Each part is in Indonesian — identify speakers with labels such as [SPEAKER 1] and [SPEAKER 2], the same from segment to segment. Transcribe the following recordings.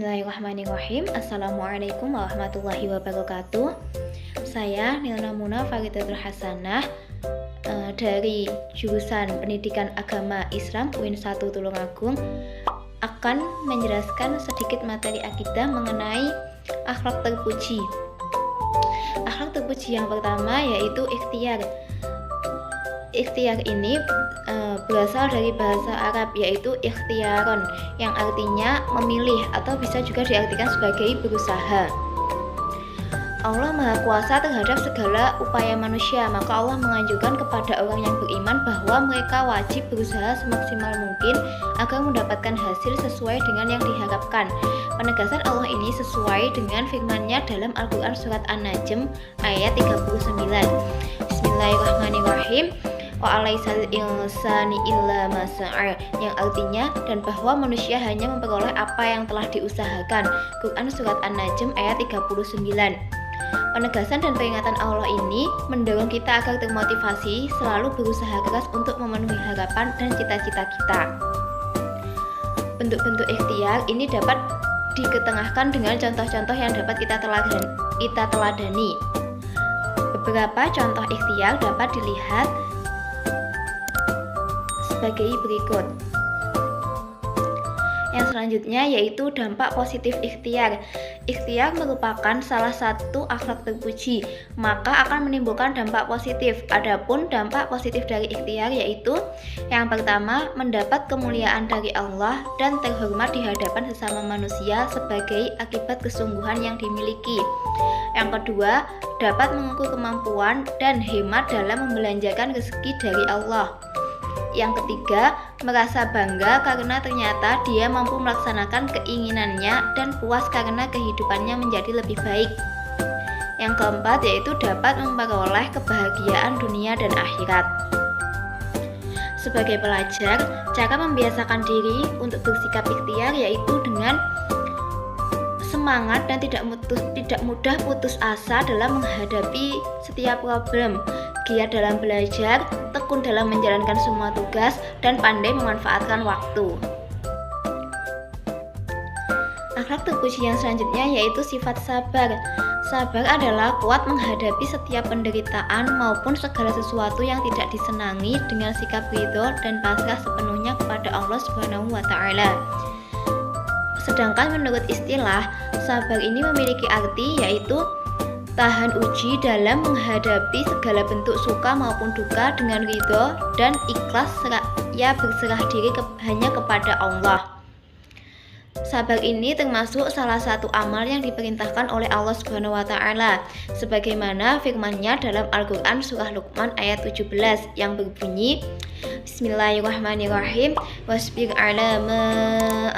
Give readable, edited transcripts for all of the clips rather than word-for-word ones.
[SPEAKER 1] Bismillahirrahmanirrahim. Assalamualaikum warahmatullahi wabarakatuh. Saya Nilna Muna Faridatul Hasanah dari jurusan Pendidikan Agama Islam UIN 1 Tulungagung akan menjelaskan sedikit materi akidah mengenai akhlak terpuji. Akhlak terpuji yang pertama yaitu ikhtiar. Ikhtiar ini berasal dari bahasa Arab yaitu ikhtiaron yang artinya memilih atau bisa juga diartikan sebagai berusaha. Allah Maha Kuasa terhadap segala upaya manusia, maka Allah menganjurkan kepada orang yang beriman bahwa mereka wajib berusaha semaksimal mungkin agar mendapatkan hasil sesuai dengan yang diharapkan. Penegasan Allah ini sesuai dengan firman-Nya dalam Al-Quran Surat An-Najm ayat 39. Bismillahirrahmanirrahim. Wa alaisal insani illa ma sa'a, yang artinya dan bahwa manusia hanya memperoleh apa yang telah diusahakan. Quran Surat An-Najm ayat 39. Penegasan dan peringatan Allah ini mendorong kita agar termotivasi selalu berusaha keras untuk memenuhi harapan dan cita-cita kita. Bentuk-bentuk ikhtiar ini dapat diketengahkan dengan contoh-contoh yang dapat kita teladani. Beberapa contoh ikhtiar dapat dilihat sebagai berikut. Yang selanjutnya yaitu dampak positif ikhtiar. Ikhtiar merupakan salah satu akhlak terpuji, maka akan menimbulkan dampak positif. Adapun dampak positif dari ikhtiar yaitu yang pertama, mendapat kemuliaan dari Allah dan terhormat di hadapan sesama manusia sebagai akibat kesungguhan yang dimiliki. Yang kedua, dapat mengukur kemampuan dan hemat dalam membelanjakan rezeki dari Allah. Yang ketiga, merasa bangga karena ternyata dia mampu melaksanakan keinginannya dan puas karena kehidupannya menjadi lebih baik. Yang keempat yaitu dapat memperoleh kebahagiaan dunia dan akhirat. Sebagai pelajar, cara membiasakan diri untuk bersikap ikhtiar yaitu dengan semangat dan tidak mudah putus asa dalam menghadapi setiap problem, giat dalam belajar, tekun dalam menjalankan semua tugas, dan pandai memanfaatkan waktu. Akhlak terpuji yang selanjutnya yaitu sifat sabar. Sabar adalah kuat menghadapi setiap penderitaan maupun segala sesuatu yang tidak disenangi dengan sikap ridho dan pasrah sepenuhnya kepada Allah Subhanahu wa Ta'ala. Sedangkan menurut istilah, sabar ini memiliki arti yaitu tahan uji dalam menghadapi segala bentuk suka maupun duka dengan ridho dan ikhlas berserah diri hanya kepada Allah. Sabar ini termasuk salah satu amal yang diperintahkan oleh Allah Subhanahu wa Ta'ala, sebagaimana firman-Nya dalam Al-Quran Surah Luqman ayat 17 yang berbunyi, Bismillahirrahmanirrahim, wasbir ala ma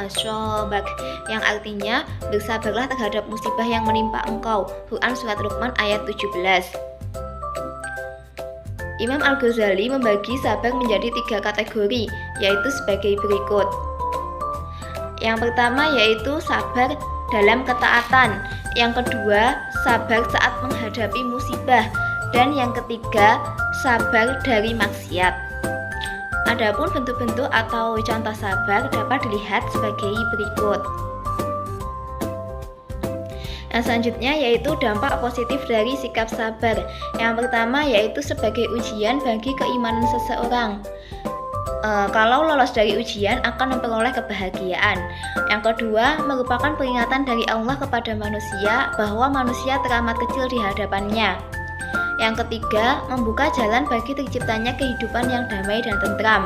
[SPEAKER 1] ashabak, yang artinya bersabarlah terhadap musibah yang menimpa engkau. Quran Surat Luqman ayat 17. Imam Al-Ghazali membagi sabar menjadi 3 kategori, yaitu sebagai berikut. Yang pertama yaitu sabar dalam ketaatan, yang kedua sabar saat menghadapi musibah, dan yang ketiga sabar dari maksiat. Adapun bentuk-bentuk atau contoh sabar dapat dilihat sebagai berikut. Yang selanjutnya yaitu dampak positif dari sikap sabar. Yang pertama yaitu sebagai ujian bagi keimanan seseorang. Kalau lolos dari ujian akan memperoleh kebahagiaan. Yang kedua, merupakan peringatan dari Allah kepada manusia bahwa manusia teramat kecil di hadapannya. Yang ketiga, membuka jalan bagi terciptanya kehidupan yang damai dan tentram.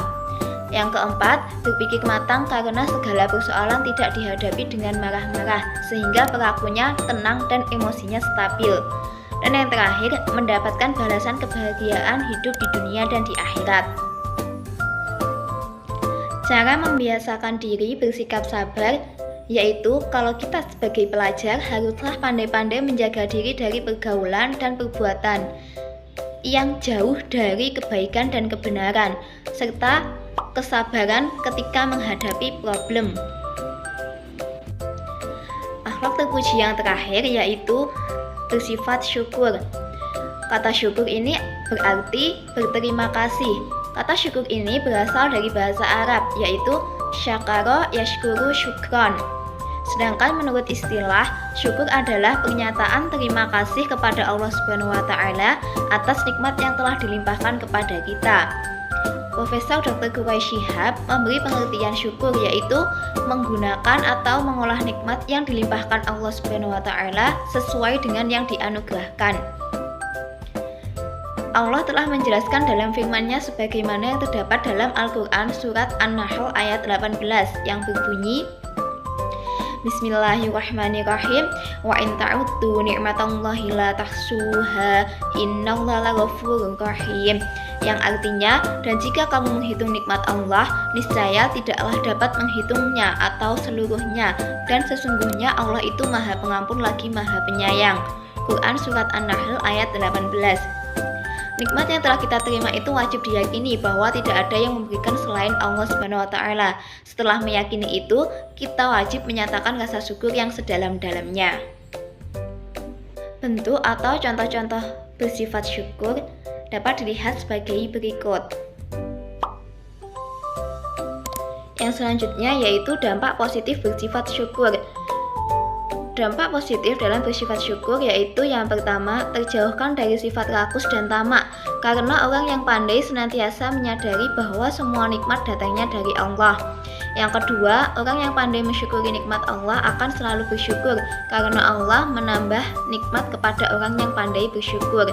[SPEAKER 1] Yang keempat, berpikir matang karena segala persoalan tidak dihadapi dengan marah-marah, sehingga pelakunya tenang dan emosinya stabil. Dan yang terakhir, mendapatkan balasan kebahagiaan hidup di dunia dan di akhirat. Cara membiasakan diri bersikap sabar yaitu kalau kita sebagai pelajar haruslah pandai-pandai menjaga diri dari pergaulan dan perbuatan yang jauh dari kebaikan dan kebenaran, serta kesabaran ketika menghadapi problem. Akhlak terpuji yang terakhir yaitu bersifat syukur. Kata syukur ini berarti berterima kasih. Kata syukur ini berasal dari bahasa Arab, yaitu syakara yashkuru syukron. Sedangkan menurut istilah, syukur adalah pernyataan terima kasih kepada Allah Subhanahu wa taala atas nikmat yang telah dilimpahkan kepada kita. Profesor Dr. Quraish Shihab memberi pengertian syukur, yaitu menggunakan atau mengolah nikmat yang dilimpahkan Allah Subhanahu wa taala sesuai dengan yang dianugerahkan. Allah telah menjelaskan dalam firman-Nya sebagaimana yang terdapat dalam Al-Qur'an surat An-Nahl ayat 18 yang berbunyi, Bismillahirrahmanirrahim. Wa in ta'uddu ni'matallahi la tahsuha innallaha laghafurur rahim. Yang artinya, dan jika kamu menghitung nikmat Allah, niscaya tidaklah dapat menghitungnya atau seluruhnya, dan sesungguhnya Allah itu Maha Pengampun lagi Maha Penyayang. Quran surat An-Nahl ayat 18. Nikmat yang telah kita terima itu wajib diyakini bahwa tidak ada yang memberikan selain Allah Subhanahu wa taala. Setelah meyakini itu, kita wajib menyatakan rasa syukur yang sedalam-dalamnya. Bentuk atau contoh-contoh bersifat syukur dapat dilihat sebagai berikut. Yang selanjutnya yaitu dampak positif bersifat syukur. Dampak positif dalam bersifat syukur yaitu yang pertama, terjauhkan dari sifat rakus dan tamak, karena orang yang pandai senantiasa menyadari bahwa semua nikmat datangnya dari Allah. Yang kedua, orang yang pandai mensyukuri nikmat Allah akan selalu bersyukur, karena Allah menambah nikmat kepada orang yang pandai bersyukur.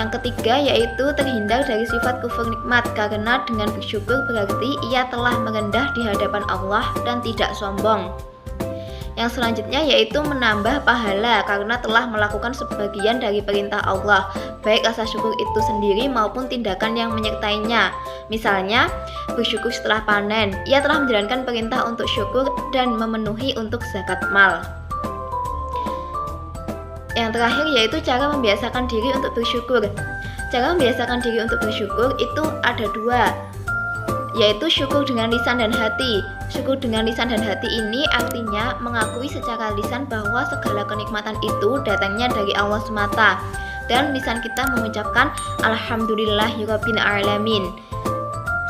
[SPEAKER 1] Yang ketiga yaitu terhindar dari sifat kufur nikmat, karena dengan bersyukur berarti ia telah merendah di hadapan Allah dan tidak sombong. Yang selanjutnya yaitu menambah pahala karena telah melakukan sebagian dari perintah Allah, baik rasa syukur itu sendiri maupun tindakan yang menyertainya. Misalnya, bersyukur setelah panen, ia telah menjalankan perintah untuk syukur dan memenuhi untuk zakat mal. Yang terakhir yaitu cara membiasakan diri untuk bersyukur. Cara membiasakan diri untuk bersyukur itu ada dua, yaitu syukur dengan lisan dan hati. Syukur dengan lisan dan hati ini artinya mengakui secara lisan bahwa segala kenikmatan itu datangnya dari Allah semata, dan lisan kita mengucapkan Alhamdulillahirabbil alamin.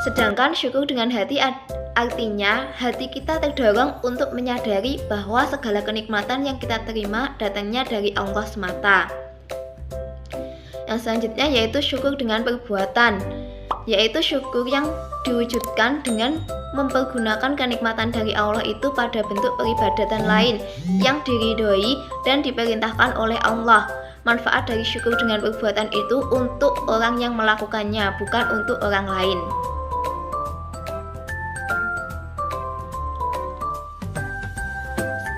[SPEAKER 1] Sedangkan syukur dengan hati artinya hati kita terdorong untuk menyadari bahwa segala kenikmatan yang kita terima datangnya dari Allah semata. Yang selanjutnya yaitu syukur dengan perbuatan, yaitu syukur yang diwujudkan dengan mempergunakan kenikmatan dari Allah itu pada bentuk peribadatan lain yang diridhoi dan diperintahkan oleh Allah. Manfaat dari syukur dengan perbuatan itu untuk orang yang melakukannya, bukan untuk orang lain.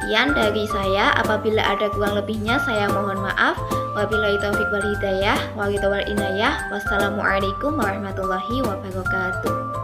[SPEAKER 1] Sekian dari saya, apabila ada kurang lebihnya saya mohon maaf. Wabillahi taufiq wal hidayah, wal inayah. Wassalamualaikum warahmatullahi wabarakatuh.